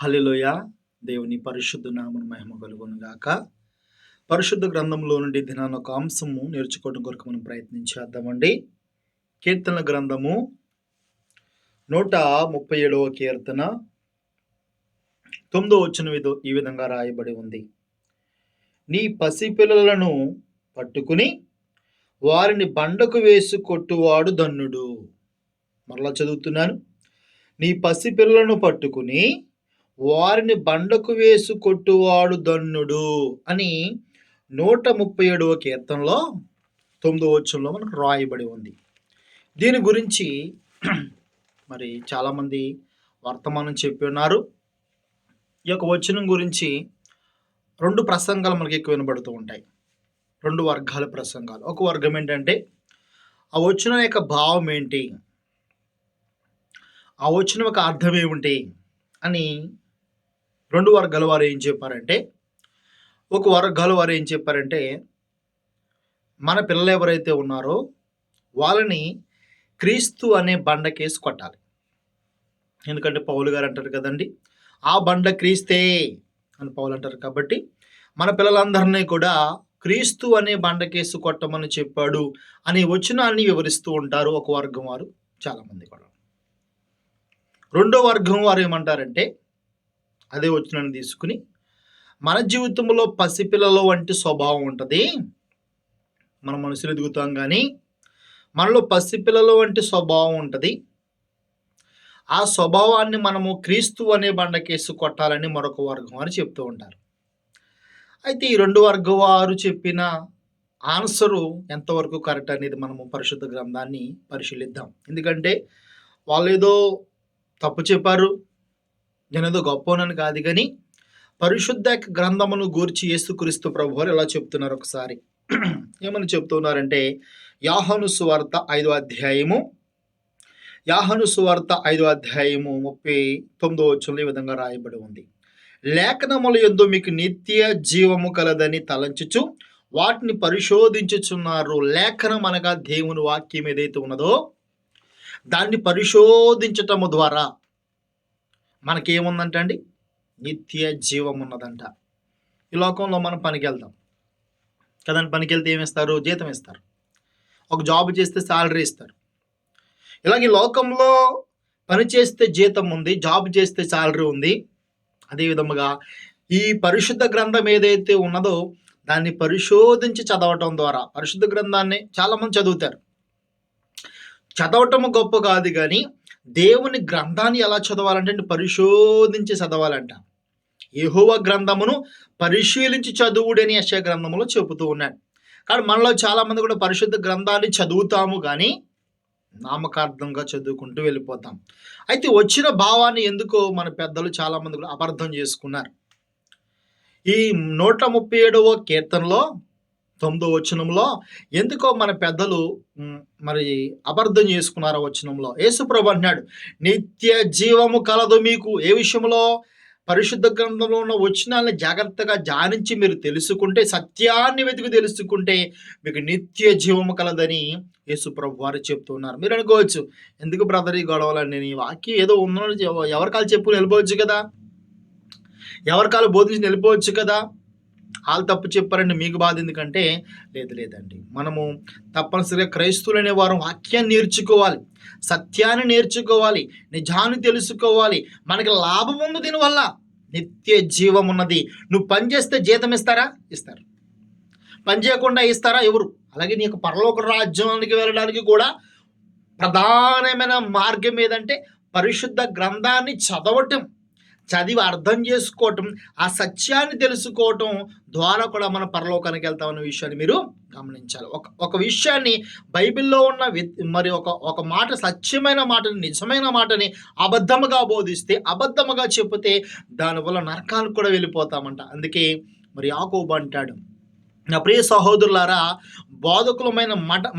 హల్లెలూయా! దేవుని పరిశుద్ధ నామమున మహిమ కలుగును గాక. పరిశుద్ధ గ్రంథంలో నుండి దినాన ఒక అంశము నేర్చుకోవడం కొరకు మనం ప్రయత్నం చేద్దామండి. కీర్తనల గ్రంథము 137వ కీర్తన 9వ వచనం ఈ విధంగా రాయబడి ఉంది. నీ పసిపిల్లలను పట్టుకుని వారిని బండకు వేసి కొట్టువాడు ధన్యుడు. మరలా చదువుతున్నాను. నీ పసిపిల్లలను పట్టుకుని వారిని బండకు వేసి కొట్టువాడు ధన్యుడు అని 137వ కీర్తనలో 9వ వచనంలో మనకు రాయబడి ఉంది. దీని గురించి మరి చాలామంది వర్తమానం చెప్పి ఉన్నారు. ఈ యొక్క వచనం గురించి 2 ప్రసంగాలు మనకి ఎక్కువ వినబడుతూ ఉంటాయి. 2 వర్గాల ప్రసంగాలు. ఒక వర్గం ఏంటంటే ఆ వచనం యొక్క భావం ఏంటి, ఆ వచనం యొక్క అర్థం ఏమిటి అని 2 వర్గాల వారు ఏం చెప్పారంటే, ఒక వర్గాల వారు ఏం చెప్పారంటే, మన పిల్లలు ఎవరైతే ఉన్నారో వాళ్ళని క్రీస్తు అనే బండకేసి కొట్టాలి. ఎందుకంటే పౌలు గారు అంటారు కదండి, ఆ బండ క్రీస్తే అని పౌలు అంటారు. కాబట్టి మన పిల్లలందరినీ కూడా క్రీస్తు అనే బండకేసి కొట్టమని చెప్పాడు అనే వచనాన్ని వివరిస్తూ ఉంటారు ఒక వర్గం వారు, చాలామంది కూడా. రెండో వర్గం వారు ఏమంటారంటే, అదే వచనాన్ని తీసుకుని మన జీవితంలో పసిపిల్లల వంటి స్వభావం ఉంటుంది, మన మనసులు ఎదుగుతాం కానీ మనలో పసిపిల్లల వంటి స్వభావం ఉంటుంది, ఆ స్వభావాన్ని మనము క్రీస్తు అనే బండకేసి కొట్టాలని మరొక వర్గం వారు చెప్తూ ఉంటారు. అయితే ఈ 2 వర్గం వారు చెప్పిన ఆన్సరు ఎంతవరకు కరెక్ట్ అనేది మనము పరిశుద్ధ గ్రంథాన్ని పరిశీలిద్దాం. ఎందుకంటే వాళ్ళు ఏదో తప్పు చెప్పారు, నేనేదో గొప్పనని కాదు, కానీ పరిశుద్ధ గ్రంథమును గూర్చి యేసుక్రీస్తు ప్రభువారు ఎలా చెప్తున్నారు ఒకసారి. ఏమని చెప్తున్నారంటే, యోహాను సువార్త 5వ అధ్యాయము 39వ వచనంలో ఈ విధంగా రాయబడి ఉంది. లేఖనముల యందు మీకు నిత్య జీవము కలదని తలంచుచు వాటిని పరిశోధించుచున్నారు. లేఖనం అనగా దేవుని వాక్యం ఏదైతే ఉన్నదో దాన్ని పరిశోధించటము ద్వారా మనకేముందంట అండి, నిత్య జీవం ఉన్నదంట. ఈ లోకంలో మనం పనికి వెళ్తాం కదండి, పనికి వెళ్తే ఏమిస్తారు? జీతం ఇస్తారు. ఒక జాబ్ చేస్తే శాలరీ ఇస్తారు. ఇలాగ ఈ లోకంలో పని చేస్తే జీతం ఉంది, జాబ్ చేస్తే శాలరీ ఉంది. అదేవిధముగా ఈ పరిశుద్ధ గ్రంథం ఏదైతే ఉన్నదో దాన్ని పరిశోధించి చదవటం ద్వారా, పరిశుద్ధ గ్రంథాన్ని చాలామంది చదువుతారు, చదవటము గొప్ప కాదు, కానీ దేవుని గ్రంథాన్ని ఎలా చదవాలంటే పరిశోధించి చదవాలంట. యెహోవా గ్రంథమును పరిశీలించి చదువుడని యెషయా గ్రంథములో చెబుతూ ఉన్నాడు. కానీ మనలో చాలామంది కూడా పరిశుద్ధ గ్రంథాన్ని చదువుతాము కానీ నామకార్థంగా చదువుకుంటూ వెళ్ళిపోతాం. అయితే వచ్చిన భావాన్ని ఎందుకో మన పెద్దలు చాలామంది కూడా అపార్థం చేసుకున్నారు. ఈ 137వ కీర్తనలో 9వ వచనంలో ఎందుకో మన పెద్దలు మరి అపార్థం చేసుకున్నారు. వచనంలో యేసుప్రభు అంటున్నాడు, నిత్య జీవము కలదు మీకు. ఏ విషయంలో? పరిశుద్ధ గ్రంథంలో ఉన్న వచనాలను జాగ్రత్తగా ధ్యానించి మీరు తెలుసుకుంటే, సత్యాన్ని వెతికి తెలుసుకుంటే మీకు నిత్య జీవము కలదని యేసుప్రభు వారు చెప్తున్నారు. మీరు అనుకోవచ్చు, ఎందుకు బ్రదర్ ఈ గొడవలండి, నీ వాక్యం ఏదో ఉందని ఎవరికాలు చెప్పుకుని వెళ్ళిపోవచ్చు కదా, ఎవరికాలు బోధించి వెళ్ళిపోవచ్చు కదా, వాళ్ళు తప్పు చెప్పారండి మీకు బాధ ఎందుకంటే, లేదండి, మనము తప్పనిసరిగా క్రైస్తవులనే వారు వాక్యాన్ని నేర్చుకోవాలి, సత్యాన్ని నేర్చుకోవాలి, నిజాన్ని తెలుసుకోవాలి. మనకి లాభం ఉంది దీనివల్ల, నిత్య జీవం ఉన్నది. నువ్వు పని చేస్తే జీతం ఇస్తారా? ఇస్తారు. పని చేయకుండా ఇస్తారా? ఎవరు? అలాగే నీకు పరలోక రాజ్యానికి వెళ్ళడానికి కూడా ప్రధానమైన మార్గం ఏదంటే పరిశుద్ధ గ్రంథాన్ని చదవటం, చదివి అర్థం చేసుకోవటం, ఆ సత్యాన్ని తెలుసుకోవటం ద్వారా కూడా మనం పరలోకానికి వెళ్తామన్న విషయాన్ని మీరు గమనించాలి. ఒక విషయాన్ని బైబిల్లో ఉన్న మరి ఒక మాట, సత్యమైన మాటని, నిజమైన మాటని అబద్ధముగా బోధిస్తే, అబద్ధముగా చెబితే దానివల్ల నరకానికి కూడా వెళ్ళిపోతామంట. అందుకే మరి యాకోబు అంటాడు, నా ప్రియ సహోదరులారా, బోధకులమైన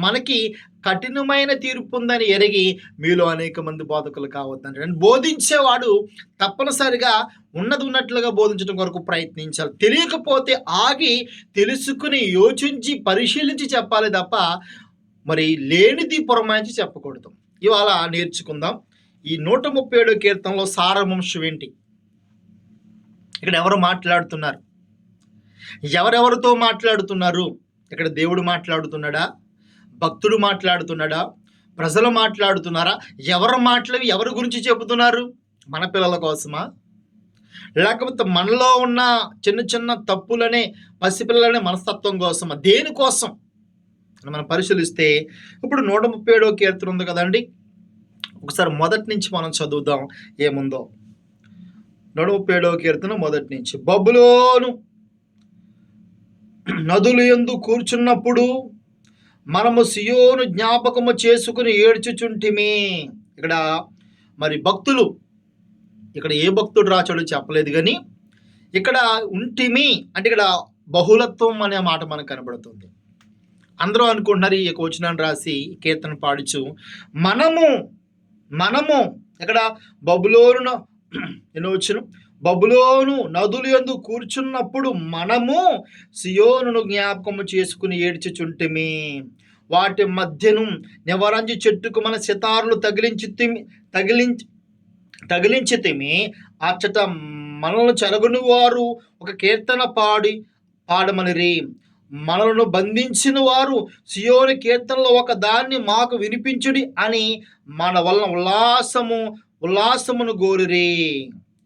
మనకి కఠినమైన తీర్పు ఉందని ఎరిగి మీలో అనేక మంది బోధకులు కావద్దంటే, బోధించేవాడు తప్పనిసరిగా ఉన్నది ఉన్నట్లుగా బోధించడం కొరకు ప్రయత్నించాలి. తెలియకపోతే ఆగి తెలుసుకుని యోచించి పరిశీలించి చెప్పాలి తప్ప మరి లేనిది పురమాయించి చెప్పకూడదు. ఇవాళ నేర్చుకుందాం ఈ 137 కీర్తనలో సారాంశం ఏంటి. ఇక్కడ ఎవరు మాట్లాడుతున్నారు? ఎవరెవరితో మాట్లాడుతున్నారు? ఇక్కడ దేవుడు మాట్లాడుతున్నాడా? భక్తుడు మాట్లాడుతున్నాడా? ప్రజలు మాట్లాడుతున్నారా? ఎవరి గురించి చెబుతున్నారు? మన పిల్లల కోసమా? లేకపోతే మనలో ఉన్న చిన్న చిన్న తప్పులనే పసిపిల్లలనే మనస్తత్వం కోసమా? దేనికోసం మనం పరిశీలిస్తే ఇప్పుడు 137వ కీర్తన ఉంది కదండి, ఒకసారి మొదటి నుంచి మనం చదువుదాం ఏముందో. 137వ కీర్తన మొదటి నుంచి. బబులోను నదులు యందు కూర్చున్నప్పుడు మనము సియోను జ్ఞాపకము చేసుకుని ఏడ్చుచుంటిమి. ఇక్కడ మరి భక్తులు, ఇక్కడ ఏ భక్తుడు రాచాడో చెప్పలేదు, కానీ ఇక్కడ ఉంటిమి అంటే ఇక్కడ బహుళత్వం అనే మాట మనకు కనబడుతుంది. అందరూ అనుకుంటున్నారు ఈ వచనాన్ని రాసి కీర్తన పాడుచు మనము ఇక్కడ బబులోను ఎన్నో వచ్చిన బబులోను నదులు యందు కూర్చున్నప్పుడు మనము సియోనును జ్ఞాపకము చేసుకుని ఏడ్చుచుంటిమి. వాటి మధ్యను నివరంజి చెట్టుకు మన సితారులు తగిలించితిమి. అచ్చట మనల్ని చెరగుని వారు ఒక కీర్తన పాడమనిరి. మనలను బంధించిన వారు సియోని కీర్తనలో ఒక దాన్ని మాకు వినిపించుడి అని మన వలన ఉల్లాసమును గోరిరి.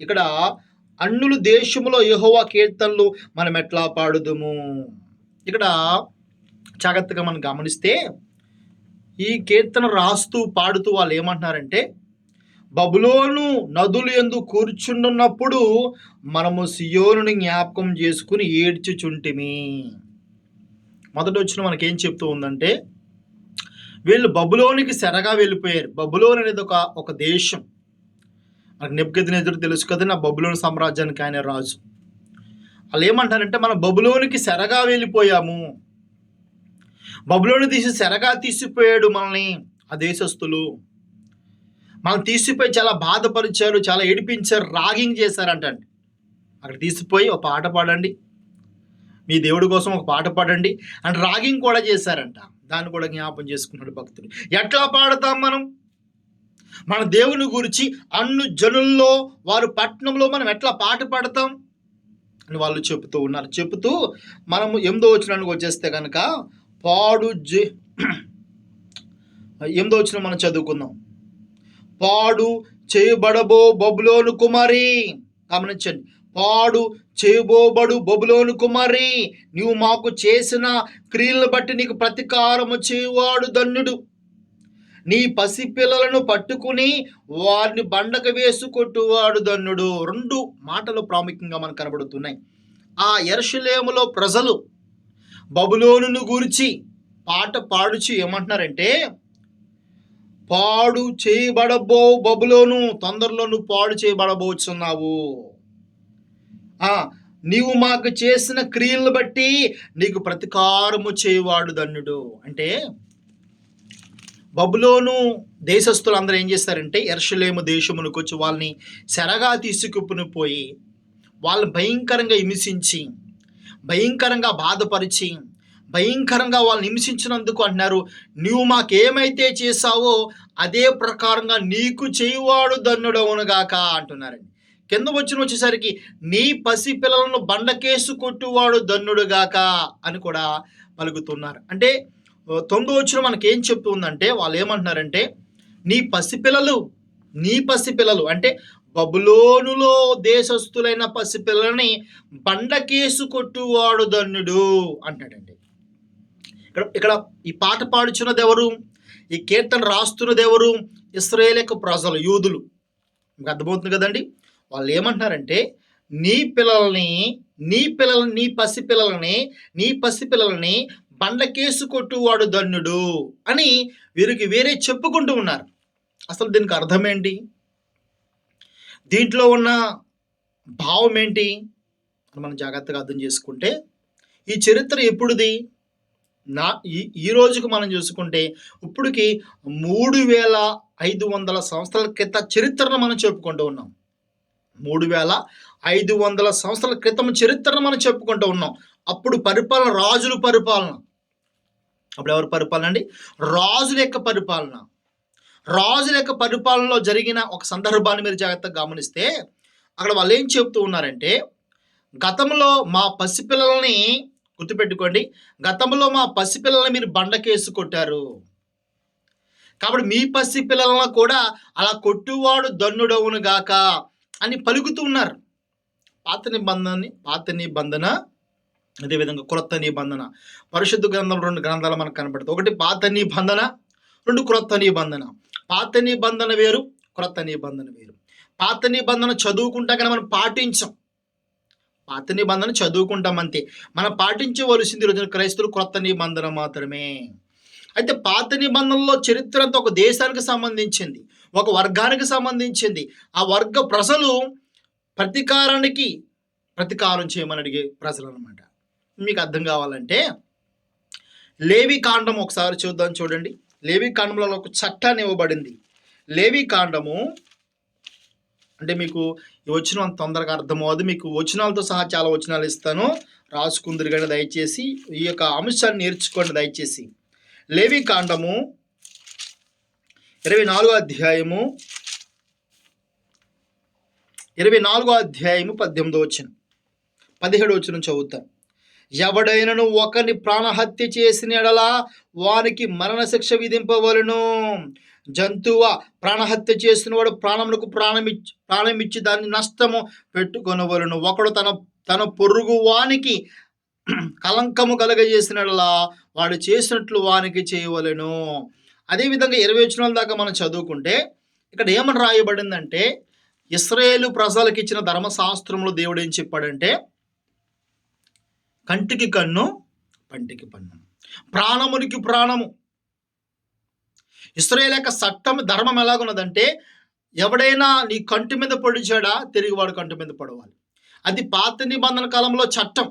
ఇక్కడ అన్యుల దేశములో యెహోవా కీర్తనలు మనం ఎట్లా పాడుదుము? ఇక్కడ జాగ్రత్తగా మనం గమనిస్తే ఈ కీర్తన రాస్తూ పాడుతూ వాళ్ళు ఏమంటున్నారంటే, బబులోను నదులు యందు కూర్చుండున్నప్పుడు మనము సియోనుని జ్ఞాపకం చేసుకుని ఏడ్చుచుంటిమి. మొదటి వచ్చిన మనకేం చెప్తూ ఉందంటే, వీళ్ళు బబులోనికి సెరగా వెళ్ళిపోయారు. బబులోన్ అనేది ఒక దేశం. మనకు నెబుకద్నెజరు తెలుసు కదా, నా బబులోను సామ్రాజ్యానికి ఆయన రాజు. వాళ్ళు ఏమంటారంటే, మనం బబులోనికి సెరగా వెళ్ళిపోయాము, బబులోను సెరగా తీసిపోయాడు మనల్ని ఆ దేశస్తులు. మనం తీసిపోయి చాలా బాధపరిచారు, చాలా ఏడిపించారు, రాగింగ్ చేశారంటండి. అక్కడ తీసిపోయి ఒక పాట పాడండి, మీ దేవుడి కోసం ఒక పాట పాడండి అని రాగింగ్ కూడా చేశారంట. దాన్ని కూడా జ్ఞాపం చేసుకున్నాడు భక్తుడు. ఎట్లా పాడతాం మనం మన దేవుని గురించి? అన్ను జనుల్లో వారు పట్టణంలో మనం ఎట్లా పాట పాడతాం అని వాళ్ళు చెబుతూ ఉన్నారు. చెబుతూ మనము 8వ వచనానికి వచ్చేస్తే కనుక పాడు 8వ వచనం మనం చదువుకుందాం. పాడు చేయబడబో బబులోను కుమారి, గమనించండి, పాడు చేయబోబడు బబులోను కుమారి, నీవు మాకు చేసిన క్రియలను బట్టి నీకు ప్రతీకారము చేయువాడు ధన్యుడు. నీ పసిపిల్లలను పట్టుకుని వారిని బండకు వేసు కొట్టువాడు ధన్యుడు. 2 మాటలు ప్రాముఖ్యంగా మనకు కనబడుతున్నాయి. ఆ యెరూషలేములో ప్రజలు బబులోనును గురించి పాట పాడుచు ఏమంటున్నారంటే, పాడు చేయబడబో బబులోను, తొందరలో నువ్వు పాడు చేయబడబోచున్నావు. నీవు మాకు చేసిన క్రియలను బట్టి నీకు ప్రతీకారము చేయువాడు ధన్యుడు. అంటే బబులోను దేశస్తులు అందరూ ఏం చేస్తారంటే, యెరూషలేము దేశమునకు వచ్చి వాళ్ళని సెరగా తీసుకుని పోయి వాళ్ళని భయంకరంగా హింసించి, భయంకరంగా బాధపరిచి, భయంకరంగా వాళ్ళని హింసించినందుకు అంటున్నారు, నీవు మాకేమైతే చేశావో అదే ప్రకారంగా నీకు చేయువాడు ధన్యుడవునుగాక అంటున్నారండి. కింద వచ్చేసరికి నీ పసి పిల్లలను బండకేసు కొట్టువాడు ధన్యుడుగాక అని కూడా పలుకుతున్నారు. అంటే 9వ వచనం మనకేం చెప్తూ ఉందంటే, వాళ్ళు ఏమంటున్నారంటే, నీ పసిపిల్లలు అంటే బబులోనులో దేశస్థులైన పసిపిల్లలని బండకేసు కొట్టువాడు ధన్యుడు అంటాడండి. ఇక్కడ ఈ పాట పాడుచున్నది ఎవరు? ఈ కీర్తన రాస్తున్నది ఎవరు? ఇశ్రాయేలు ప్రజలు, యూదులు. మీకు అర్థమవుతుంది కదండి. వాళ్ళు ఏమంటున్నారంటే, నీ పసిపిల్లలని బండకేసు కొట్టువాడు ధన్యుడు అని వీరికి వేరే చెప్పుకుంటూ ఉన్నారు. అసలు దీనికి అర్థం ఏంటి? దీంట్లో ఉన్న భావం ఏంటి అని మనం జాగ్రత్తగా అర్థం చేసుకుంటే, ఈ చరిత్ర ఎప్పుడుది? ఈ రోజుకు మనం చూసుకుంటే ఇప్పటికి 3500 సంవత్సరాల క్రితం చరిత్రను మనం చెప్పుకుంటూ ఉన్నాం. 3500 సంవత్సరాల క్రితం చరిత్రను మనం చెప్పుకుంటూ ఉన్నాం. అప్పుడు రాజుల పరిపాలన. అప్పుడు ఎవరు పరిపాలన అండి? రాజుల యొక్క పరిపాలనలో జరిగిన ఒక సందర్భాన్ని మీరు జాగ్రత్తగా గమనిస్తే, అక్కడ వాళ్ళు ఏం చెప్తూ ఉన్నారంటే, గతంలో మా పసిపిల్లల్ని గుర్తుపెట్టుకోండి. గతంలో మా పసిపిల్లల్ని మీరు బండకేసి కొట్టారు. కాబట్టి మీ పసిపిల్లలను కూడా అలా కొట్టువాడు ధన్యుడవును గాక అని పలుకుతూ ఉన్నారు. పాత నిబంధన అదేవిధంగా క్రొత్త నిబంధన. పరిశుద్ధ గ్రంథం 2 గ్రంథాలు మనకు కనపడతాయి. ఒకటి పాత నిబంధన, 2 క్రొత్త నిబంధన. పాత నిబంధన వేరు, క్రొత్త నిబంధన వేరు. పాత నిబంధన చదువుకుంటా కానీ మనం పాటించం. పాత నిబంధన చదువుకుంటాం అంతే. మనం పాటించవలసింది ఈరోజు క్రైస్తవులు క్రొత్త నిబంధన మాత్రమే. అయితే పాత నిబంధనలో చరిత్ర అంతా ఒక దేశానికి సంబంధించింది, ఒక వర్గానికి సంబంధించింది. ఆ వర్గ ప్రజలు ప్రతీకారం చేయమని అడిగే ప్రజలు అనమాట. మీకు అర్థం కావాలంటే లేవి కాండం ఒకసారి చూద్దాం. చూడండి, లేవి కాండంలో ఒక చట్టాన్ని ఇవ్వబడింది. లేవి కాండము అంటే మీకు ఈ వచనం అంత తొందరగా అర్థమవుదు. మీకు వచనాలతో సహా చాలా వచనాలు ఇస్తాను, రాసుకుందరు కానీ దయచేసి ఈ యొక్క అంశాన్ని నేర్చుకోండి దయచేసి. లేవి కాండము 24వ అధ్యాయము 18వ వచనం 17వ వచనం చదువుతాను. ఎవడైనను ఒకరిని ప్రాణహత్య చేసిన ఎడల వానికి మరణశిక్ష విధింపవలను. జంతువ ప్రాణహత్య చేసిన వాడు ప్రాణమిచ్చి దాన్ని నష్టము పెట్టుకొనవలను. ఒకడు తన పొరుగు వానికి కలంకము కలగజేసిన ఎడల వాడు చేసినట్లు వానికి చేయవలను. అదేవిధంగా 20 వచనాల దాకా మనం చదువుకుంటే ఇక్కడ ఏమని రాయబడిందంటే, ఇశ్రాయేలు ప్రజలకు ఇచ్చిన ధర్మశాస్త్రంలో దేవుడు ఏం చెప్పాడంటే, కంటికి కన్ను, పంటికి పన్ను, ప్రాణమునికి ప్రాణము. ఇశ్రాయేలు యొక్క చట్టం, ధర్మం ఎలాగున్నదంటే, ఎవడైనా నీ కంటి మీద పొడిచాడా తిరిగి వాడు కంటి మీద పడవాలి. అది పాత నిబంధన కాలంలో చట్టం.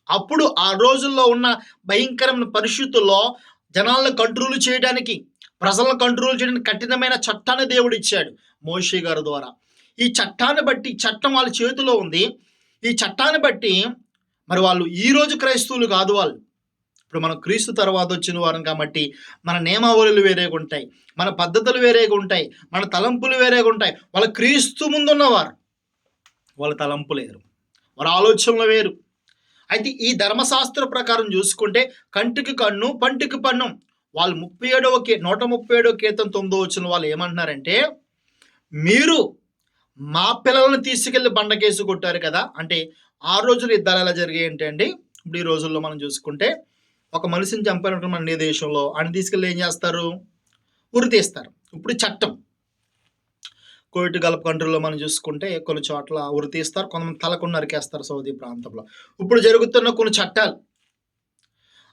అప్పుడు ఆ రోజుల్లో ఉన్న భయంకరమైన పరిస్థితుల్లో జనాలను కంట్రోల్ చేయడానికి, ప్రజలను కంట్రోల్ చేయడానికి కఠినమైన చట్టాన్ని దేవుడు ఇచ్చాడు మోషే గారి ద్వారా. ఈ చట్టాన్ని బట్టి, చట్టం వాళ్ళ చేతిలో ఉంది. ఈ చట్టాన్ని బట్టి మరి వాళ్ళు ఈరోజు క్రైస్తవులు కాదు. వాళ్ళు ఇప్పుడు మనం క్రీస్తు తర్వాత వచ్చిన వారం కాబట్టి మన నియమావళులు వేరేగా ఉంటాయి, మన పద్ధతులు వేరేగా ఉంటాయి, మన తలంపులు వేరేగా ఉంటాయి. వాళ్ళ క్రీస్తు ముందున్నవారు, వాళ్ళ తలంపులు వేరు, వాళ్ళ ఆలోచనలు వేరు. అయితే ఈ ధర్మశాస్త్ర ప్రకారం చూసుకుంటే కంటికి కన్ను, పంటికి పన్ను. వాళ్ళు 137వ కీర్తన 9వ వచనం వాళ్ళు ఏమంటున్నారంటే, మీరు మా పిల్లలను తీసుకెళ్లి బండకేసి కొట్టారు కదా. అంటే ఆ రోజులు యుద్ధాలు ఎలా జరిగాయి అంటే అండి, ఇప్పుడు ఈ రోజుల్లో మనం చూసుకుంటే ఒక మనిషిని చంపారంటే మన దేశంలో ఆయన తీసుకెళ్ళి ఏం చేస్తారు, ఉరి తీస్తారు. ఇప్పుడు చట్టం కోవిడ్ గల్ఫ్ కంట్రీలో మనం చూసుకుంటే కొన్ని చోట్ల ఉరి తీస్తారు, కొంతమంది తలకు నరికేస్తారు సౌదీ ప్రాంతంలో. ఇప్పుడు జరుగుతున్న కొన్ని చట్టాలు,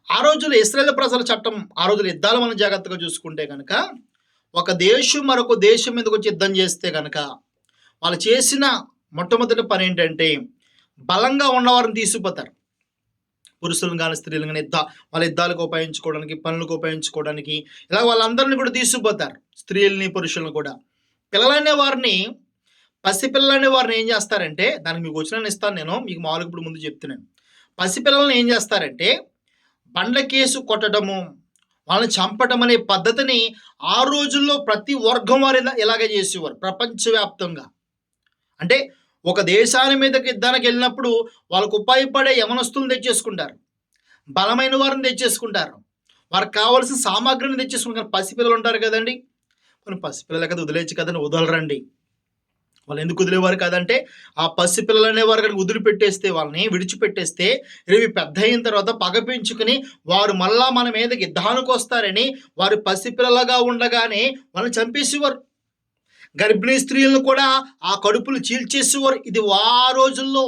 ఆ రోజులు ఇశ్రాయేలు ప్రజల చట్టం, ఆ రోజులు యుద్ధాలు మనం జాగ్రత్తగా చూసుకుంటే కనుక, ఒక దేశం మరొక దేశం మీదకి వచ్చి యుద్ధం చేస్తే కనుక వాళ్ళు చేసిన మొట్టమొదటి పని ఏంటంటే, బలంగా ఉన్నవారిని తీసుకుపోతారు. పురుషులను కానీ స్త్రీలను కానీ వాళ్ళ యుద్ధాలకు ఉపయోగించుకోవడానికి, పనులకు ఉపయోగించుకోవడానికి, ఇలా వాళ్ళందరినీ కూడా తీసుకుపోతారు. స్త్రీలని, పురుషులను కూడా. పసిపిల్లలనే వారిని ఏం చేస్తారంటే, దానికి మీకు వచనాన్ని ఇస్తాను నేను, మీకు మామూలుగా ఇప్పుడు ముందు చెప్తున్నాను. పసిపిల్లల్ని ఏం చేస్తారంటే బండకేసు కొట్టడము, వాళ్ళని చంపడం అనే పద్ధతిని ఆ రోజుల్లో ప్రతి వర్గం వారు ఇలాగే చేసేవారు ప్రపంచవ్యాప్తంగా. అంటే ఒక దేశాన్ని మీదకి యుద్ధానికి వెళ్ళినప్పుడు వాళ్ళకు ఉపయోగపడే యవనస్తులను తెచ్చేసుకుంటారు, బలమైన వారిని తెచ్చేసుకుంటారు, వారికి కావాల్సిన సామాగ్రిని తెచ్చేసుకుంటారు. పసిపిల్లలు ఉంటారు కదండి, కొన్ని పసిపిల్లలు కదా వదిలేచ్చు కదండి, వదలరండి. వాళ్ళు ఎందుకు వదిలేవారు కాదంటే, ఆ పసిపిల్లలు అనేవారు కనుక వదిలిపెట్టేస్తే, వాళ్ళని విడిచిపెట్టేస్తే, ఇవి పెద్ద అయిన తర్వాత పగ పెంచుకుని వారు మళ్ళా మన మీదకి యుద్ధానికి వస్తారని వారు పసిపిల్లలుగా ఉండగానే వాళ్ళని చంపేసేవారు. గర్భిణీ స్త్రీలను కూడా ఆ కడుపులు చీల్చేసేవారు. ఇది ఆ రోజుల్లో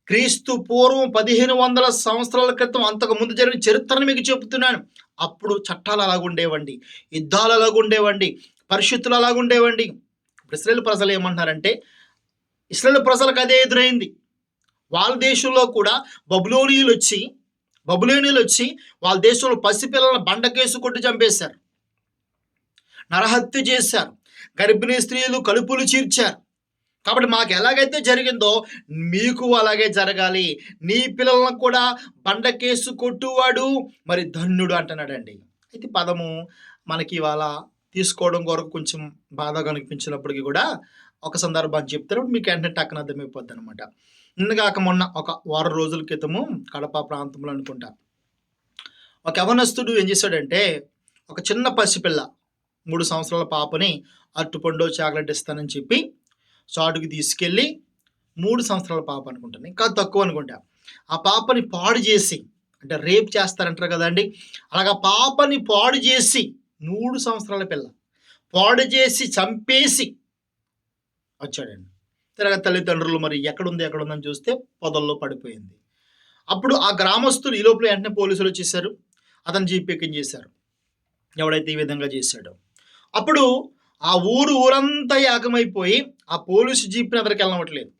క్రీస్తు పూర్వం 1500 సంవత్సరాల క్రితం, అంతకు ముందు జరిగిన చరిత్రను మీకు చెబుతున్నాను. అప్పుడు చట్టాలు అలాగుండేవండి, యుద్ధాలు అలాగుండేవండి, పరిస్థితులు అలాగుండేవండి. ఇశ్రాయేలు ప్రజలు ఏమంటున్నారంటే, ఇశ్రాయేలు ప్రజలకు అదే ఎదురైంది. వాళ్ళ దేశంలో కూడా బబులోనీయులు వచ్చి వాళ్ళ దేశంలో పసిపిల్లలను బండకేసు కొట్టి చంపేశారు, నరహత్య చేశారు, గర్భిణీ స్త్రీలు కడుపులు చీల్చారు. కాబట్టి మాకు ఎలాగైతే జరిగిందో మీకు అలాగే జరగాలి, నీ పిల్లలను కూడా బండకేసు కొట్టువాడు మరి ధన్యుడు అంటున్నాడండి. అయితే పదము మనకి ఇవాళ తీసుకోవడం కొరకు కొంచెం బాధగా అనిపించినప్పటికీ కూడా ఒక సందర్భాన్ని చెప్తారు, మీకు వెంటనే టక్కన అర్థమైపోద్ది అనమాట. నిన్నగాక మొన్న ఒక వారం రోజుల క్రితము కడప ప్రాంతంలో అనుకుంటా, ఒక యవనస్తుడు ఏం చేశాడంటే, ఒక చిన్న పసిపిల్ల 3 సంవత్సరాల పాపని అరటిపండో, చాక్లెట్ ఇస్తానని చెప్పి చాటుకి తీసుకెళ్ళి 3 సంవత్సరాల పాప అనుకుంటాను, ఇంకా తక్కువ అనుకుంటా. ఆ పాపని పాడు చేసి, అంటే రేప్ చేస్తారంటారు కదండీ! అలాగా పాపని పాడు చేసి 3 సంవత్సరాల పిల్ల పాడు చేసి చంపేసి వచ్చాడండి. తిరగా తల్లిదండ్రులు మరి ఎక్కడుందని చూస్తే పొదల్లో పడిపోయింది. అప్పుడు ఆ గ్రామస్తులు ఈ లోపల వెంటనే పోలీసులు వచ్చేసారు. అతను జీపెక్కించేశారు, ఎవడైతే ఈ విధంగా చేశాడో. అప్పుడు ఆ ఊరంతా ఏకమైపోయి ఆ పోలీసు జీప్‌ని ఎవరికి వెళ్ళనివ్వట్లేదు.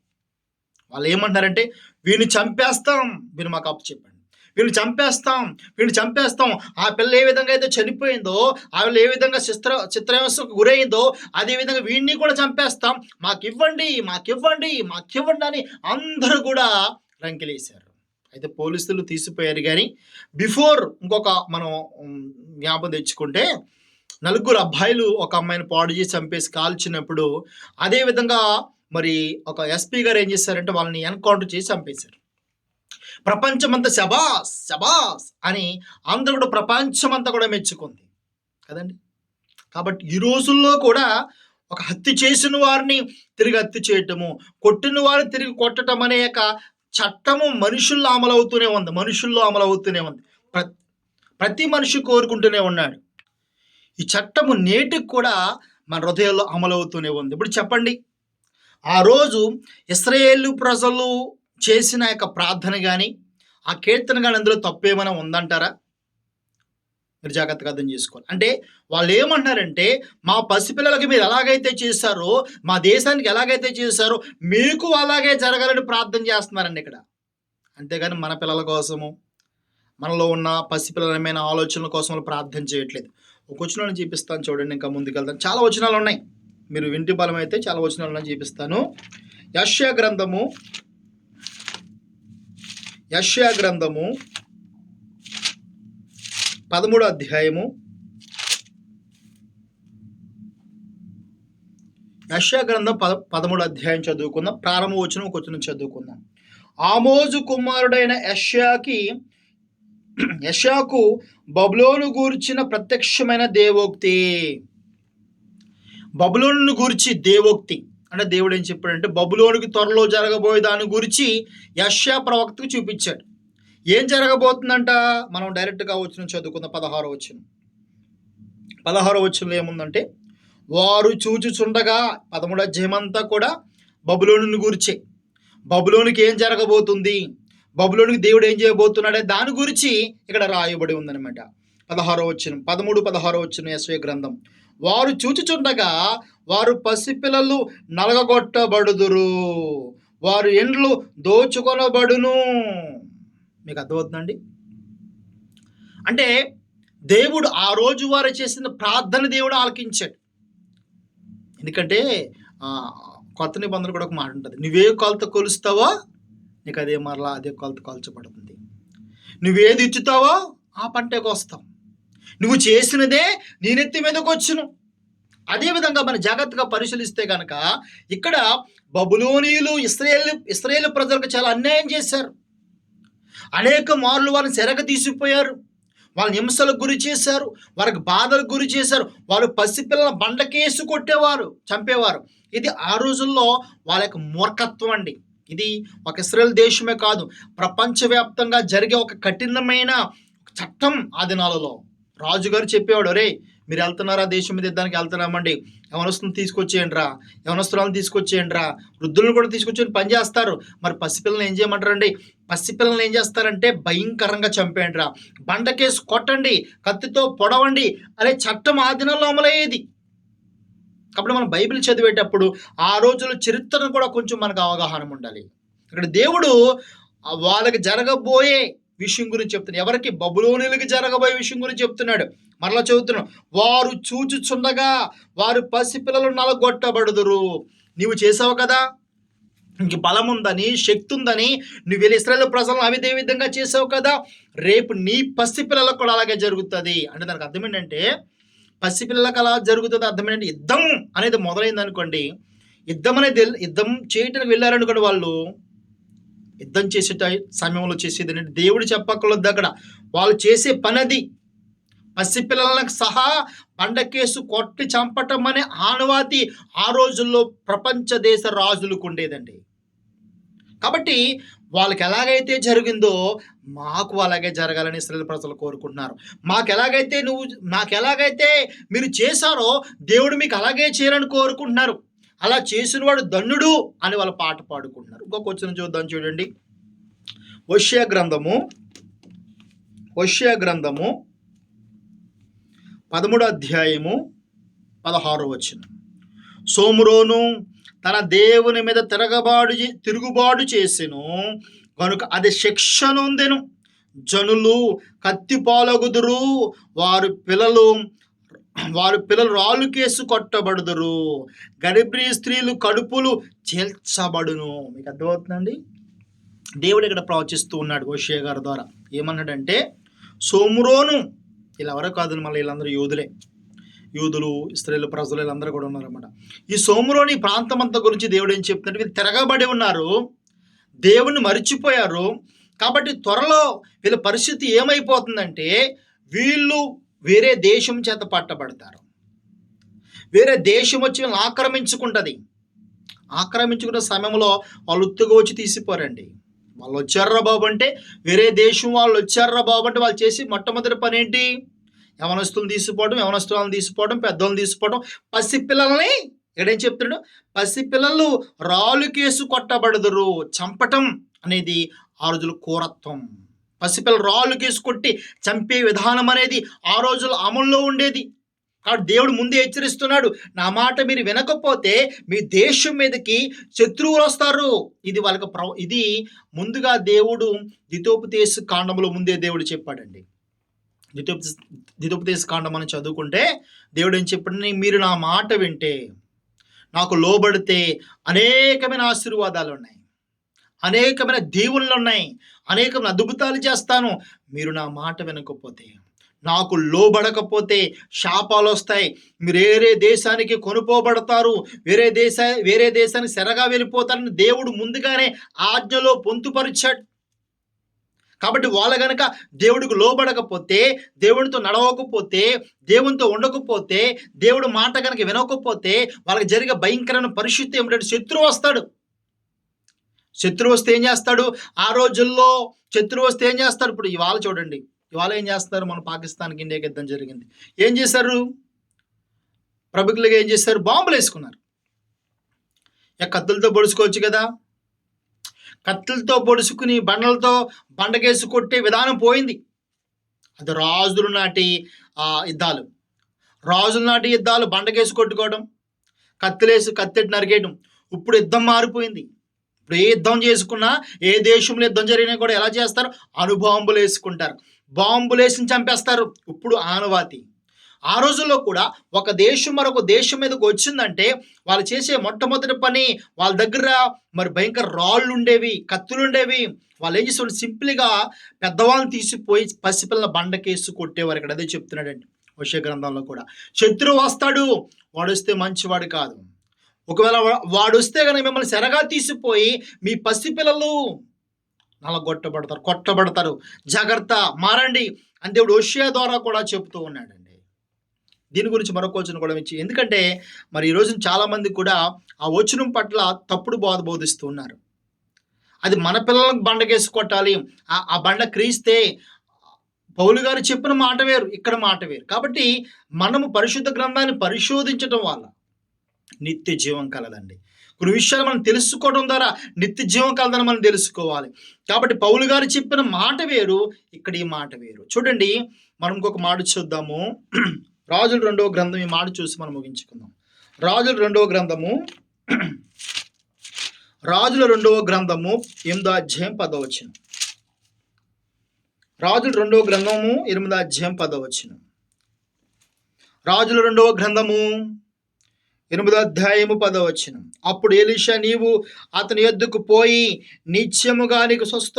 వాళ్ళు ఏమంటున్నారంటే, వీడిని చంపేస్తాం, మీరు మాకు అప్పచెప్పండి. వీడిని చంపేస్తాం, వీడిని చంపేస్తాం. ఆ పిల్ల ఏ విధంగా అయితే చనిపోయిందో, ఆవిడ ఏ విధంగా చిత్రహింసకు గురైందో, అదే విధంగా వీడిని కూడా చంపేస్తాం. మాకివ్వండి, మాకివ్వండి, మాకివ్వండి అని అందరూ కూడా రంకెలేశారు. అయితే పోలీసులు తీసిపోయారు గానీ, బిఫోర్ ఇంకొక మనం జ్ఞాపకం తెచ్చుకుంటే, నలుగురు అబ్బాయిలు ఒక అమ్మాయిని పాడు చేసి చంపేసి కాల్చినప్పుడు, అదే విధంగా మరి ఒక ఎస్పీ గారు ఏం చేశారంటే వాళ్ళని ఎన్కౌంటర్ చేసి చంపేశారు. ప్రపంచమంతా శబాస్ శబాస్ అని అందరూ కూడా, ప్రపంచమంతా కూడా మెచ్చుకుంది కదండి. కాబట్టి ఈ రోజుల్లో కూడా ఒక హత్య చేసిన వారిని తిరిగి హత్య చేయటము, కొట్టిన వారిని తిరిగి కొట్టడం అనే యొక్క చట్టము మనుషుల్లో అమలవుతూనే ఉంది. ప్రతి మనిషి కోరుకుంటూనే ఉన్నాడు. ఈ చట్టము నేటికి కూడా మన హృదయాల్లో అమలవుతూనే ఉంది. ఇప్పుడు చెప్పండి, ఆ రోజు ఇశ్రాయేలు ప్రజలు చేసిన యొక్క ప్రార్థన కానీ, ఆ కీర్తన కానీ అందులో తప్పేమైనా ఉందంటారా? మీరు జాగ్రత్తగా అర్థం చేసుకోవాలి. అంటే వాళ్ళు ఏమంటున్నారంటే, మా పసిపిల్లలకి మీరు ఎలాగైతే చేశారో, మా దేశానికి ఎలాగైతే చేశారో, మీకు అలాగే జరగాలని ప్రార్థన చేస్తున్నారండి ఇక్కడ. అంతేగాని మన పిల్లల కోసము, మనలో ఉన్న పసిపిల్లలమైన ఆలోచనల కోసం ప్రార్థన చేయట్లేదు. ఒక వచనాన్ని చూపిస్తాను చూడండి, ఇంకా ముందుకెళ్తాను. చాలా వచనాలు ఉన్నాయి, మీరు వింటి బలం అయితే చాలా వచనాలను చూపిస్తాను. యెషయా గ్రంథము 13వ అధ్యాయము, యెషయా గ్రంథం 13వ అధ్యాయం చదువుకుందాం. ప్రారంభ వచనం ఒక వచనం చదువుకుందాం. ఆమోజు కుమారుడైన యెషయాకు బబులోను గూర్చిన ప్రత్యక్షమైన దేవోక్తి. బబులోను గురించి దేవోక్తి అంటే దేవుడు ఏం చెప్పాడంటే, బబులోనికి త్వరలో జరగబోయే దాని గురించి యెషయా ప్రవక్తకు చూపించాడు. ఏం జరగబోతుందంట? మనం డైరెక్ట్గా వచనం చదువుకుందాం. 16వ వచనంలో ఏముందంటే, వారు చూచుచుండగా 13వ అధ్యాయం అంతా కూడా బబులోనుని గురించే. బబులోనికి ఏం జరగబోతుంది, బబులోనికి దేవుడు ఏం చేయబోతున్నాడే దాని గురించి ఇక్కడ రాయబడి ఉందన్నమాట. 13వ వచనం యెషయా గ్రంథం. వారు చూచుచుండగా వారు పసిపిల్లలు నలగగొట్టబడుదురు, వారు ఎండ్లు దోచుకొనబడును. మీకు అర్థమవుతుందండి? అంటే దేవుడు ఆ రోజు వారు చేసిన ప్రార్థన దేవుడు ఆలకించాడు. ఎందుకంటే కొత్త నిబంధన కూడా ఒక మాట ఉంటుంది, నువ్వే కొలత కొలుస్తావో నీకు అదే మరలా అదే కొలత కొల్చబడుతుంది. నువ్వేది ఇచ్చుతావో ఆ పంటే కోస్తావు. నువ్వు చేసినదే నీ నెత్తి మీదకి వచ్చును. అదేవిధంగా మనం జాగ్రత్తగా పరిశీలిస్తే కనుక ఇక్కడ బబులోనీయులు ఇశ్రాయేలు ప్రజలకు చాలా అన్యాయం చేశారు. అనేక మార్లు వారిని చెరగ తీసిపోయారు, వాళ్ళని హింసలకు గురి చేశారు, వారికి బాధలకు గురి చేశారు. వాళ్ళు పసిపిల్లల బండకేసి కొట్టేవారు, చంపేవారు. ఇది ఆ రోజుల్లో వాళ్ళ యొక్క మూర్ఖత్వం అండి. ఇది ఒక ఇశ్రాయేల్ దేశమే కాదు, ప్రపంచవ్యాప్తంగా జరిగే ఒక కఠినమైన చట్టం. ఆ దినాలలో రాజుగారు చెప్పేవాడు, రే మీరు వెళ్తున్నారా దేశం మీద యుద్ధానికి? వెళ్తున్నామండి. యవనస్తులను తీసుకొచ్చేయండి రా, వృద్ధులను కూడా తీసుకొచ్చి పని చేస్తారు. మరి పసిపిల్లలను ఏం చేయమంటారండి? పసిపిల్లలను ఏం చేస్తారంటే భయంకరంగా చంపేయండి రా, బండకేసి కొట్టండి, కత్తితో పొడవండి అనే చట్టం ఆ దినాల్లో అమలయ్యేది. కాబట్టి మనం బైబిల్ చదివేటప్పుడు ఆ రోజుల చరిత్రను కూడా కొంచెం మనకు అవగాహన ఉండాలి. ఇక్కడ దేవుడు వాళ్ళకి జరగబోయే విషయం గురించి చెప్తున్నాడు. ఎవరికి? బబులోనీయులకి జరగబోయే విషయం గురించి చెప్తున్నాడు. మరలా చదువుతున్నాం, వారు చూచుచుండగా వారు పసిపిల్లలు నలగొట్టబడుదురు. నీవు చేసావు కదా, ఇంక బలం ఉందని, శక్తి ఉందని నువ్వు వెళ్ళి ఇశ్రాయేలు ప్రజలను అదే విధంగా చేసావు కదా, రేపు నీ పసిపిల్లలకు కూడా అలాగే జరుగుతుంది. అంటే దానికి అర్థం ఏంటంటే, పసిపిల్లలకు అలా జరుగుతుంది అర్థం ఏంటంటే, యుద్ధం అనేది మొదలైంది అనుకోండి, యుద్ధం చేయటానికి వెళ్ళారనుకోండి, వాళ్ళు యుద్ధం చేసే సమయంలో చేసేది ఏంటంటే దేవుడు చెప్పక్కర్లేదు అక్కడ, వాళ్ళు చేసే పని అది. పసిపిల్లలకు సహా బండకేసు కొట్టి చంపటం అనే ఆనవాతి ఆ రోజుల్లో ప్రపంచ దేశ రాజులకు ఉండేదండి. కాబట్టి వాళ్ళకి ఎలాగైతే జరిగిందో మాకు అలాగే జరగాలని ఇశ్రాయేలు ప్రజలు కోరుకుంటున్నారు. మాకెలాగైతే మీరు చేశారో దేవుడు మీకు అలాగే చేయాలని కోరుకుంటున్నారు. అలా చేసినవాడు ధన్యుడు అని వాళ్ళ పాట పాడుకుంటున్నారు. ఇంకొక వచనం చూద్దాం చూడండి. హోషేయ గ్రంథము 13వ అధ్యాయము 16వ వచనం. సోమ్రోను తన దేవుని మీద తిరుగుబాటు చేసెను కనుక అది శిక్ష నొందెను. జనులు కత్తి పాలగుదురు, వారి పిల్లలు రాళ్ళు కేసు కొట్టబడుదురు, గర్భిణీ స్త్రీలు కడుపులు చేల్చబడును. మీకు అర్థమవుతుందండి? దేవుడు ఇక్కడ ప్రవచిస్తూ ఉన్నాడు హోషేయ గారి ద్వారా. ఏమన్నాడంటే, సోమ్రోను, ఇలా ఎవరో కాదు, మళ్ళీ వీళ్ళందరూ యూదులు, ఇశ్రాయేలు ప్రజలు వీళ్ళందరూ కూడా ఉన్నారన్నమాట. ఈ సోమ్రోని ప్రాంతం అంతా గురించి దేవుడు ఏం చెప్తున్నాడు, వీళ్ళు తిరగబడి ఉన్నారు, దేవుణ్ణి మర్చిపోయారు. కాబట్టి త్వరలో వీళ్ళ పరిస్థితి ఏమైపోతుందంటే, వీళ్ళు వేరే దేశం చేత పట్టబడతారు. వేరే దేశం వచ్చి వీళ్ళని ఆక్రమించుకున్న సమయంలో వాళ్ళు ఉత్తుగా వచ్చి తీసిపోరండి. వాళ్ళు వచ్చారా బాబు అంటే, వేరే దేశం వాళ్ళు వచ్చారా బాబు అంటే వాళ్ళు చేసి మొట్టమొదటి పని ఏంటి? యవనస్తులను తీసిపోవడం, పెద్దోళ్ళని తీసిపోవడం, పసిపిల్లల్ని ఇక్కడేం చెప్తున్నాడు, పసిపిల్లలు రాళ్ళు కేసు కొట్టబడదురు. చంపటం అనేది ఆ రోజుల క్రూరత్వం. పసిపిల్లలు రాళ్ళు కేసు కొట్టి చంపే విధానం అనేది ఆ రోజుల్లో అమల్లో ఉండేది. కాబట్టి దేవుడు ముందే హెచ్చరిస్తున్నాడు, నా మాట మీరు వినకపోతే మీ దేశం మీదకి శత్రువులు వస్తారు. ఇది ముందుగా దేవుడు ద్వితోపదేశ కాండంలో ముందే దేవుడు చెప్పాడండి. ద్వితోపదేశ కాండం అని చదువుకుంటే దేవుడు ఏం చెప్పాడు, మీరు నా మాట వింటే, నాకు లోబడితే అనేకమైన ఆశీర్వాదాలు ఉన్నాయి, అనేకమైన దీవులు ఉన్నాయి, అనేకమైన అద్భుతాలు చేస్తాను. మీరు నా మాట వినకపోతే, నాకు లోబడకపోతే శాపాలు వస్తాయి. మీరు వేరే దేశానికి కొనుపోబడతారు, వేరే దేశానికి సెరగా వెళ్ళిపోతారని దేవుడు ముందుగానే ఆజ్ఞలో పొందుపరిచాడు. కాబట్టి వాళ్ళు గనక దేవుడికి లోబడకపోతే, దేవుడితో నడవకపోతే, దేవునితో ఉండకపోతే, దేవుడు మాట కనుక వినకపోతే వాళ్ళకి జరిగే భయంకరమైన పరిస్థితి ఏమిటంటే శత్రువు వస్తాడు. శత్రువు వస్తే ఏం చేస్తాడు? ఆ రోజుల్లో శత్రువు వస్తే ఏం చేస్తాడు? ఇప్పుడు ఇవాళ చూడండి, ఇవాళ ఏం చేస్తారు? మన పాకిస్తాన్కి ఇండియాకి యుద్ధం జరిగింది. ఏం చేశారు? ప్రభుత్వలుగా ఏం చేశారు? బాంబులు వేసుకున్నారు. కత్తులతో పొడుచుకోవచ్చు కదా. కత్తులతో పొడుచుకుని బండలతో బండకేసి కొట్టే విధానం పోయింది. అది రాజుల నాటి యుద్ధాలు బండకేసి కొట్టుకోవడం, కత్తెట్టి నరికేయడం. ఇప్పుడు యుద్ధం మారిపోయింది. ఇప్పుడు ఏ యుద్ధం చేసుకున్నా, ఏ దేశంలో యుద్ధం జరిగినా కూడా ఎలా చేస్తారు? అణుబాంబులు వేసుకుంటారు, బాంబులు వేసి చంపేస్తారు. ఇప్పుడు ఆనవాతి. ఆ రోజుల్లో కూడా ఒక దేశం మరొక దేశం మీదకి వచ్చిందంటే వాళ్ళు చేసే మొట్టమొదటి పని, వాళ్ళ దగ్గర మరి భయంకర రాళ్ళు ఉండేవి, కత్తులు ఉండేవి. వాళ్ళు ఏం చేసేవాళ్ళు? సింపుల్గా పెద్దవాళ్ళని తీసిపోయి పసిపిల్లల బండకేసి కొట్టేవారు. ఇక్కడ అదే చెప్తున్నాడండి హోషేయ గ్రంథంలో కూడా. శత్రువు వస్తాడు, వాడు వస్తే మంచివాడు కాదు. ఒకవేళ వాడు వస్తే కనుక మిమ్మల్ని సెరగా తీసిపోయి మీ పసిపిల్లలు కొట్టబడతారు, జాగ్రత్త, మారండి అని దేవుడు హోషేయ ద్వారా కూడా చెప్తూ ఉన్నాడండి. దీని గురించి మరొక వచనం కూడా ఇచ్చి, ఎందుకంటే మరి ఈరోజు చాలామంది కూడా ఆ వచనం పట్ల తప్పుడు బోధిస్తూ ఉన్నారు. అది మన పిల్లలకు బండకేసి కొట్టాలి, ఆ బండ క్రీస్తే పౌలు గారు చెప్పిన మాట వేరు, ఇక్కడ మాట వేరు. కాబట్టి మనము పరిశుద్ధ గ్రంథాన్ని పరిశోధించడం వల్ల నిత్య జీవం కలదండి. కొన్ని విషయాలు మనం తెలుసుకోవడం ద్వారా నిత్య జీవం కలదని మనం తెలుసుకోవాలి. కాబట్టి పౌలు గారు చెప్పిన మాట వేరు, ఇక్కడ ఈ మాట వేరు. చూడండి, మనం ఇంకొక మాట చూద్దాము. రాజుల 2వ గ్రంథం, ఈ మాట చూసి మనం ముగించుకుందాం. రాజుల 2వ గ్రంథము 8వ అధ్యాయం 10వ వచనం. రాజుల 2వ గ్రంథము 8వ అధ్యాయం 10వ వచనం. రాజుల 2వ గ్రంథము 8వ అధ్యాయము 10వ వచనం. అప్పుడు ఎలీషా, నీవు అతని యొద్దకు పోయి నిత్యముగా నీకు స్వస్థ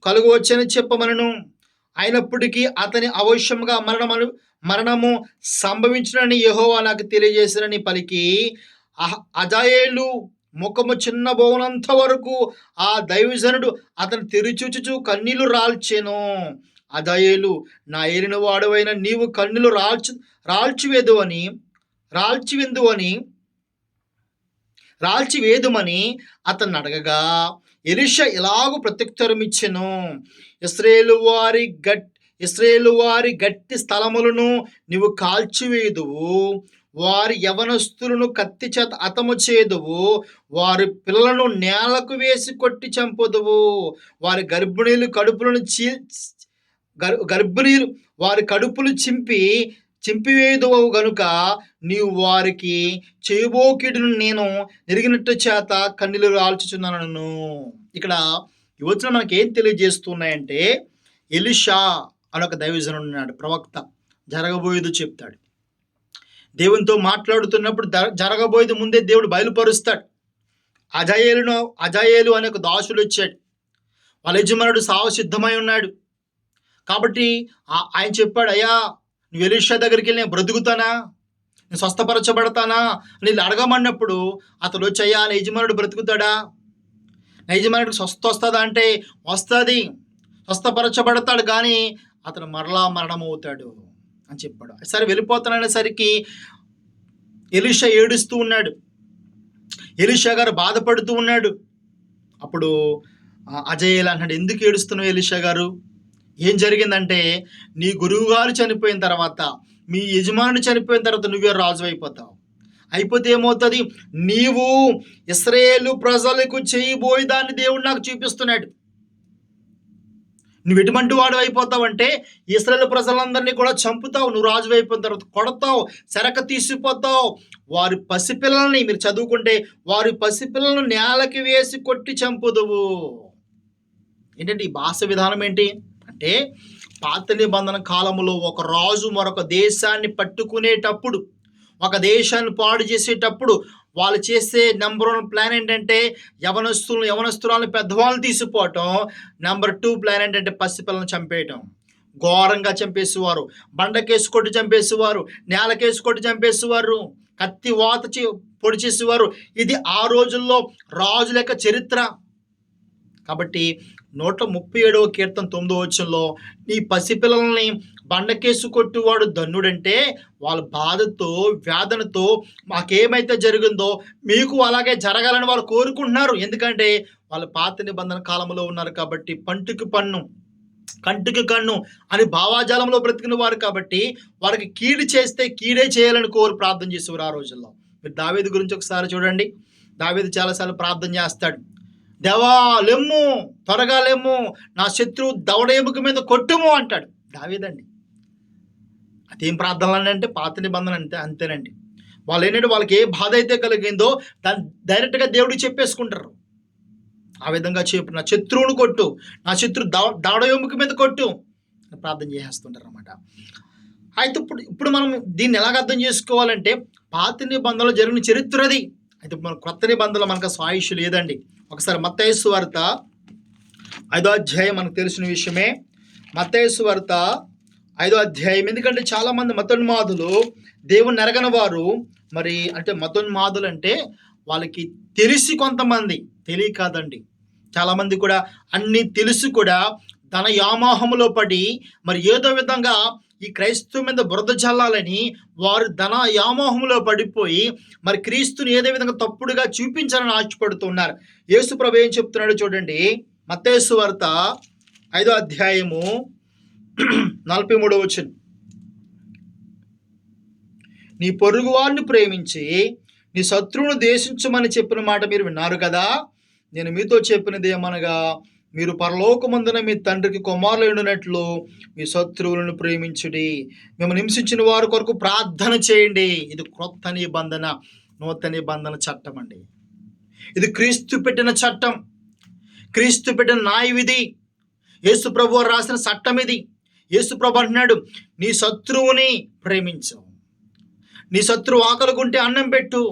కలుగవచ్చని చెప్పమనను. అయినప్పటికీ అతని అవశ్యముగా మరణము సంభవించునని యెహోవా నాకు తెలియజేసినని పలికి, హజాయేలు ముఖము చిన్నబోనంత వరకు ఆ దైవజనుడు అతను తెరిచూచుచు కన్నీళ్లు రాల్చెను. అజాయేలు, నా ఏలిన వాడవైన నీవు కన్నులు రాల్చివేదువని రాల్చివెందువని రాల్చివేదుమని అతన్ని అడగగా ఎలీషా ఇలాగు ప్రత్యుత్తరం ఇచ్చెను, ఇశ్రాయేలు వారి గట్టి స్థలములను నీవు కాల్చివేదువు, వారి యవనస్తులను కత్తి చేత హతము చేదువు, వారి పిల్లలను నేలకు వేసి కొట్టి చంపుదువు, వారి గర్భిణీలు వారి కడుపులు చింపివేదువు గనుక నీవు వారికి చేయబోకిడును నేను నెరిగినట్టు చేత కన్నీళ్లు రాల్చుచున్నాను. ఇక్కడ ఈ వచనం మనకి ఏం తెలియజేస్తున్నాయంటే, ఎలీషా అని ఒక దైవజనుడు ఉన్నాడు, ప్రవక్త, జరగబోయేది చెప్తాడు. దేవునితో మాట్లాడుతున్నప్పుడు జరగబోయేది ముందే దేవుడు బయలుపరుస్తాడు. అజాయేలు అనే ఒక దాసుడు వచ్చాడు. వాళ్ళ యజమానుడు సావ సిద్ధమై ఉన్నాడు కాబట్టి ఆయన చెప్పాడు, అయ్యా నువ్వు ఎలీషా దగ్గరికి వెళ్ళి నేను బ్రతుకుతానా, నేను స్వస్థపరచబడతానా అని అడగమన్నప్పుడు అతడు వచ్చి, అయ్యా నా యజమానుడు బ్రతుకుతాడా, నా యజమానుడికి స్వస్థ వస్తుందా అంటే వస్తుంది, స్వస్థపరచబడతాడు, కానీ అతను మరలా మరణం అవుతాడు అని చెప్పాడు. సరే వెళ్ళిపోతాననేసరికి ఎలీషా ఏడుస్తూ ఉన్నాడు, ఎలీషా గారు బాధపడుతూ ఉన్నాడు. అప్పుడు అజాయేలు అంటాడు, ఎందుకు ఏడుస్తున్నావు ఎలీషా గారు, ఏం జరిగిందంటే నీ గురువు గారు చనిపోయిన తర్వాత, మీ యజమానుడు చనిపోయిన తర్వాత నువ్వే రాజు అయిపోతావు. అయిపోతే ఏమవుతుంది, నీవు ఇశ్రాయేలు ప్రజలకు చేయబోయే దాన్ని దేవుడు నాకు చూపిస్తున్నాడు. నువ్వు ఎటువంటి వాడు అయిపోతావంటే ఇశ్రాయేలు ప్రజలందరినీ కూడా చంపుతావు, నువ్వు రాజు అయిపోయిన తర్వాత కొడతావు, చెరక తీసిపోతావు, వారి పసిపిల్లల్ని, మీరు చదువుకుంటే వారి పసిపిల్లలను నేలకి వేసి కొట్టి చంపుదువు. ఏంటంటే ఈ భాష విధానం ఏంటి అంటే, పాత నిబంధన కాలంలో ఒక రాజు మరొక దేశాన్ని పట్టుకునేటప్పుడు, ఒక దేశాన్ని పాడు చేసేటప్పుడు వాళ్ళు చేసే నెంబర్ 1 ప్లాన్ ఏంటంటే యవనస్తులను పెద్దవాళ్ళని తీసిపోవటం. నెంబర్ 2 ప్లాన్ ఏంటంటే పసిపిల్లలను చంపేయటం. ఘోరంగా చంపేసేవారు, బండకేసి కొట్టి చంపేసేవారు, నేలకేసి కొట్టి చంపేసేవారు, కత్తి వాత పొడి చేసేవారు. ఇది ఆ రోజుల్లో రాజుల యొక్క చరిత్ర. కాబట్టి 137వ కీర్తన 9వ వచనంలో నీ పసిపిల్లల్ని బండకేసు కొట్టువాడు ధన్యుడంటే, వాళ్ళ బాధతో వేదనతో మాకేమైతే జరిగిందో మీకు అలాగే జరగాలని వాళ్ళు కోరుకుంటున్నారు. ఎందుకంటే వాళ్ళు పాత నిబంధన కాలంలో ఉన్నారు కాబట్టి, పంటుకి పన్ను కంటికి కన్ను అని భావాజాలంలో బ్రతికిన వారు కాబట్టి వారికి కీడు చేస్తే కీడే చేయాలని ప్రార్థన చేసేవారు ఆ రోజుల్లో. మీరు దావీదు గురించి ఒకసారి చూడండి. దావీదు చాలాసార్లు ప్రార్థన చేస్తాడు, దేవా లెమ్ము, త్వరగా లెమ్ము, నా శత్రువు దవడ ఎముక మీద కొట్టుము అంటాడు దావీదండి. అదేం ప్రార్థనలు అంటే పాత నిబంధన అంతేనండి. వాళ్ళు ఏంటంటే వాళ్ళకి ఏ బాధ అయితే కలిగిందో దాన్ని డైరెక్ట్గా దేవుడికి చెప్పేసుకుంటారు. ఆ విధంగా చెప్పు, నా శత్రువును కొట్టు, నా శత్రువు దవడ ఎముక మీద కొట్టు ప్రార్థన చేసేస్తుంటారు అన్నమాట. అయితే ఇప్పుడు మనం దీన్ని ఎలాగ అర్థం చేసుకోవాలంటే, పాత నిబంధనలో జరిగిన చరిత్ర అది. అయితే మన క్రొత్త నిబంధనలో మనకు సాయుష్ లేదండి. ఒకసారి మత్తయి సువార్త 5వ అధ్యాయం, మనకు తెలిసిన విషయమే. మత్తయి సువార్త 5వ అధ్యాయం. ఎందుకంటే చాలామంది మతోన్మాదులు, దేవుని ఎరగని వారు, మరి అంటే మతోన్మాదులు అంటే వాళ్ళకి తెలిసి, కొంతమంది తెలియ కాదండి, చాలామంది కూడా అన్నీ తెలిసి కూడా ధన వ్యామోహంలో పడి మరి ఏదో విధంగా ఈ క్రైస్తవ మీద బురద చల్లాలని వారు ధన వ్యామోహంలో పడిపోయి మరి క్రీస్తుని ఏదో విధంగా తప్పుడుగా చూపించాలని ఆశపడుతున్నారు. యేసు ప్రభు ఏం చెప్తున్నాడు చూడండి. మత్తయి సువార్త 5వ అధ్యాయము 43వ వచనం. నీ పొరుగు వారిని ప్రేమించి నీ శత్రువును ద్వేషించమని చెప్పిన మాట మీరు విన్నారు కదా. నేను మీతో చెప్పినది ఏమనగా, మీరు పరలోకమందున మీ తండ్రికి కుమారులు ఉండినట్లు మీ శత్రువులను ప్రేమించుడి, మేము హింసించిన వారి కొరకు ప్రార్థన చేయండి. ఇది క్రొత్త నిబంధన, నూతన నిబంధన చట్టం అండి. ఇది క్రీస్తు పెట్టిన చట్టం, క్రీస్తు పెట్టిన న్యాయ విధి, యేసు ప్రభు రాసిన చట్టం ఇది. యేసు ప్రభు అంటున్నాడు, నీ శత్రువుని ప్రేమించు, నీ శత్రువు ఆకలిగుంటే అన్నం పెట్టు,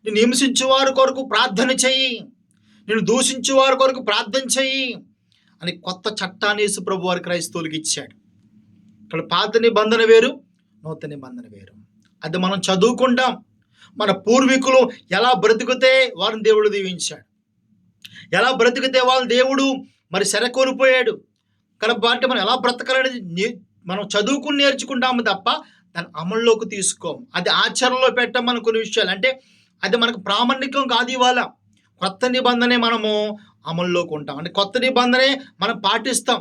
నేను హింసించే వారి కొరకు ప్రార్థన చెయ్యి, నేను దూషించే వారి కొరకు ప్రార్థన చెయ్యి అని కొత్త చట్టాన్ని యేసు ప్రభు వారి క్రైస్తవులకు ఇచ్చాడు. ఇక్కడ పాత నిబంధన వేరు, నూతన నిబంధన వేరు. అది మనం చదువుకుంటాం, మన పూర్వీకులు ఎలా బ్రతికితే వారిని దేవుడు దీవించాడు, ఎలా బ్రతికితే వాళ్ళ దేవుడు మరి కోల్పోయాడు. కాబట్టి మనం ఎలా బ్రతకాలనేది మనం చదువుకుని నేర్చుకుంటాము తప్ప దాన్ని అమల్లోకి తీసుకోము. అది ఆచరణలో పెట్టాం మన కొన్ని విషయాలు. అంటే అది మనకు ప్రామాణికం కాదు. ఇవాళ కొత్త నిబంధనే మనము అమల్లోకి ఉంటాం. అంటే కొత్త నిబంధనే మనం పాటిస్తాం,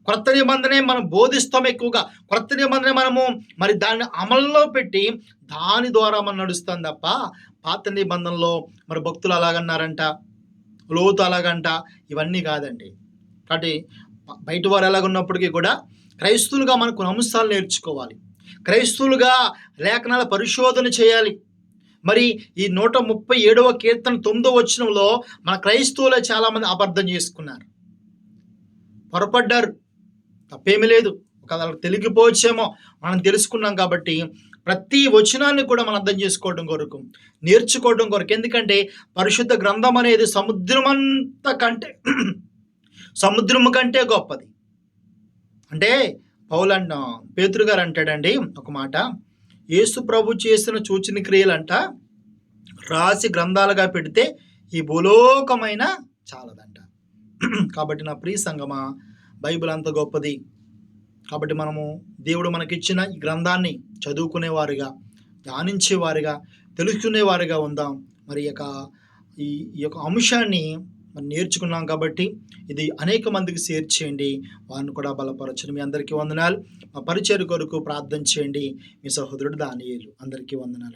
కొత్త నిబంధనే మనం బోధిస్తాం ఎక్కువగా. కొత్త నిబంధన మనము మరి దాన్ని అమల్లో పెట్టి దాని ద్వారా మనం నడుస్తాం తప్ప పాత నిబంధనలో మరి భక్తులు అలాగన్నారంట, లోతు అలాగంట, ఇవన్నీ కాదండి. కాబట్టి బయట వారు ఎలాగున్నప్పటికీ కూడా క్రైస్తవులుగా మనం కొన్ని అంశాలు నేర్చుకోవాలి. క్రైస్తవులుగా లేఖనాల పరిశోధన చేయాలి. మరి ఈ 137వ కీర్తన 9వ వచనంలో మన క్రైస్తవులే చాలామంది అబద్ధం చేసుకున్నారు, పొరపడ్డారు. తప్పేమీ లేదు, ఒకవేళ తెలిగిపోవచ్చేమో, మనం తెలుసుకున్నాం. కాబట్టి ప్రతి వచనాన్ని కూడా మనం అర్థం చేసుకోవడం కొరకు, నేర్చుకోవడం కొరకు. ఎందుకంటే పరిశుద్ధ గ్రంథం అనేది సముద్రము కంటే గొప్పది. అంటే పేతురు గారు అంటాడండి ఒక మాట, యేసు ప్రభు చేసిన సూచన క్రియలంట రాసి గ్రంథాలుగా పెడితే ఈ భూలోకమైన చాలదంట. కాబట్టి నా ప్రియ సంగమా, బైబిల్ అంత గొప్పది. కాబట్టి మనము దేవుడు మనకిచ్చిన ఈ గ్రంథాన్ని చదువుకునేవారుగా, ధ్యానించేవారుగా, తెలుసుకునేవారుగా ఉందాం. మరి ఈ యొక్క అంశాన్ని మనం నేర్చుకున్నాం కాబట్టి ఇది అనేక మందికి షేర్ చేయండి, వారిని కూడా బలపరచండి. మీ అందరికీ వందనాలు. మా పరిచర్య కొరకు ప్రార్థన చేయండి. మీ సహోదరుడు దానియేలు. అందరికీ వందనాలు.